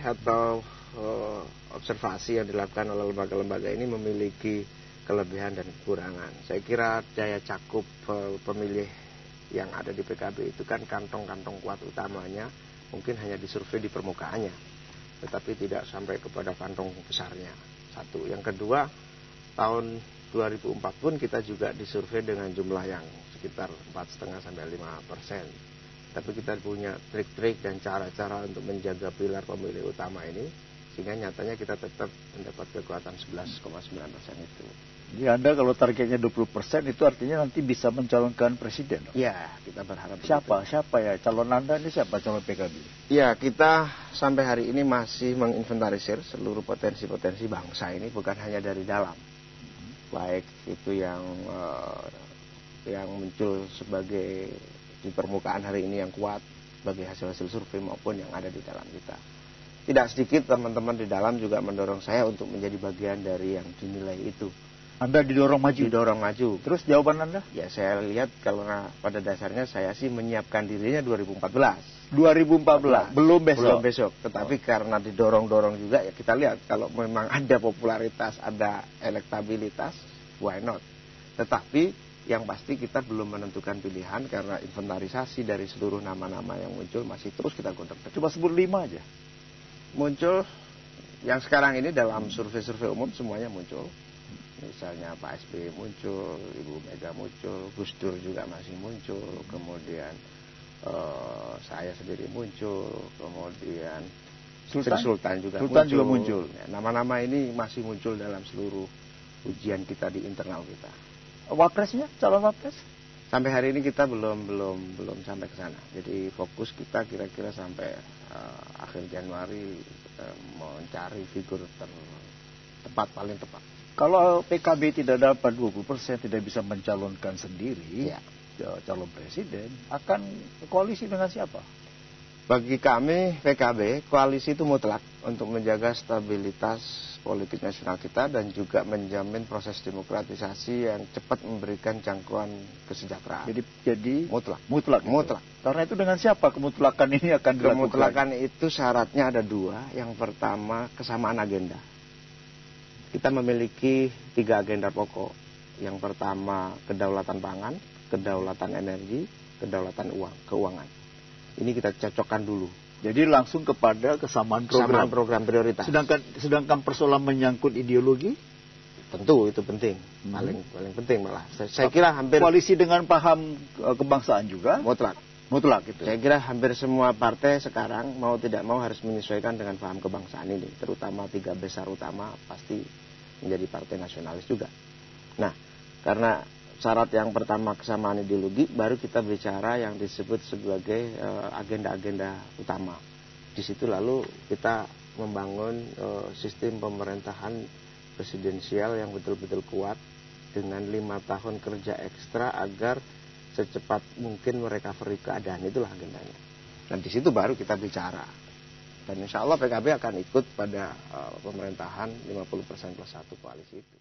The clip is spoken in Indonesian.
atau observasi yang dilakukan oleh lembaga-lembaga ini memiliki kelebihan dan kekurangan. Saya kira daya cakup pemilih yang ada di PKB itu kan kantong-kantong kuat utamanya mungkin hanya disurvei di permukaannya, tetapi tidak sampai kepada kantong besarnya. Satu. Yang kedua, tahun 2004 pun kita juga disurvei dengan jumlah yang sekitar 4,5 sampai 5%. Tapi kita punya trik-trik dan cara-cara untuk menjaga pilar pemilih utama ini, sehingga nyatanya kita tetap mendapat kekuatan 11,9% itu. Jadi Anda kalau targetnya 20% itu artinya nanti bisa mencalonkan presiden? Ya, kita berharap. Siapa ya calon Anda ini, siapa calon PKB? Ya, kita sampai hari ini masih menginventarisir seluruh potensi-potensi bangsa ini, bukan hanya dari dalam. Baik itu yang muncul sebagai di permukaan hari ini yang kuat sebagai hasil-hasil survei maupun yang ada di dalam kita. Tidak sedikit teman-teman di dalam juga mendorong saya untuk menjadi bagian dari yang dinilai itu. Anda didorong maju? Didorong maju. Terus jawaban Anda? Ya, saya lihat karena pada dasarnya saya sih menyiapkan dirinya 2014. 2014? Belum besok? Belum besok. Tetapi karena didorong-dorong juga, ya kita lihat kalau memang ada popularitas, ada elektabilitas, why not? Tetapi yang pasti kita belum menentukan pilihan karena inventarisasi dari seluruh nama-nama yang muncul masih terus kita godok. Coba sebut 5 aja. Muncul yang sekarang ini dalam survei-survei umum semuanya muncul. Misalnya Pak SBY muncul, Ibu Mega muncul, Gus Dur juga masih muncul, kemudian saya sendiri muncul, kemudian Sultan juga muncul. Ya, nama-nama ini masih muncul dalam seluruh ujian kita di internal kita. Wapresnya, calon wapres? Sampai hari ini kita belum sampai ke sana. Jadi fokus kita kira-kira sampai akhir Januari mencari figur paling tepat. Kalau PKB tidak dapat 20%, tidak bisa mencalonkan sendiri calon presiden, akan koalisi dengan siapa? Bagi kami PKB, koalisi itu mutlak untuk menjaga stabilitas politik nasional kita dan juga menjamin proses demokratisasi yang cepat memberikan jangkauan kesejahteraan. Jadi mutlak. Mutlak. Karena itu dengan siapa kemutlakan ini akan dilakukan? Kemutlakan itu syaratnya ada 2. Yang pertama, kesamaan agenda. Kita memiliki 3 agenda pokok. Yang pertama, kedaulatan pangan, kedaulatan energi, kedaulatan keuangan. Ini kita cocokkan dulu. Jadi langsung kepada kesamaan program prioritas. Sedangkan persoalan menyangkut ideologi? Tentu itu penting. Paling penting malah. Saya kira hampir koalisi dengan paham kebangsaan juga? Mutlak itu. Saya kira hampir semua partai sekarang mau tidak mau harus menyesuaikan dengan paham kebangsaan ini. Terutama 3 besar utama pasti menjadi partai nasionalis juga. Nah, karena syarat yang pertama kesamaan ideologi, baru kita bicara yang disebut sebagai agenda-agenda utama. Di situ lalu kita membangun sistem pemerintahan presidensial yang betul-betul kuat dengan 5 tahun kerja ekstra agar secepat mungkin merecovery keadaan. Itulah agendanya. Dan di situ baru kita bicara. Dan insya Allah PKB akan ikut pada pemerintahan 50% plus 1 koalisi itu.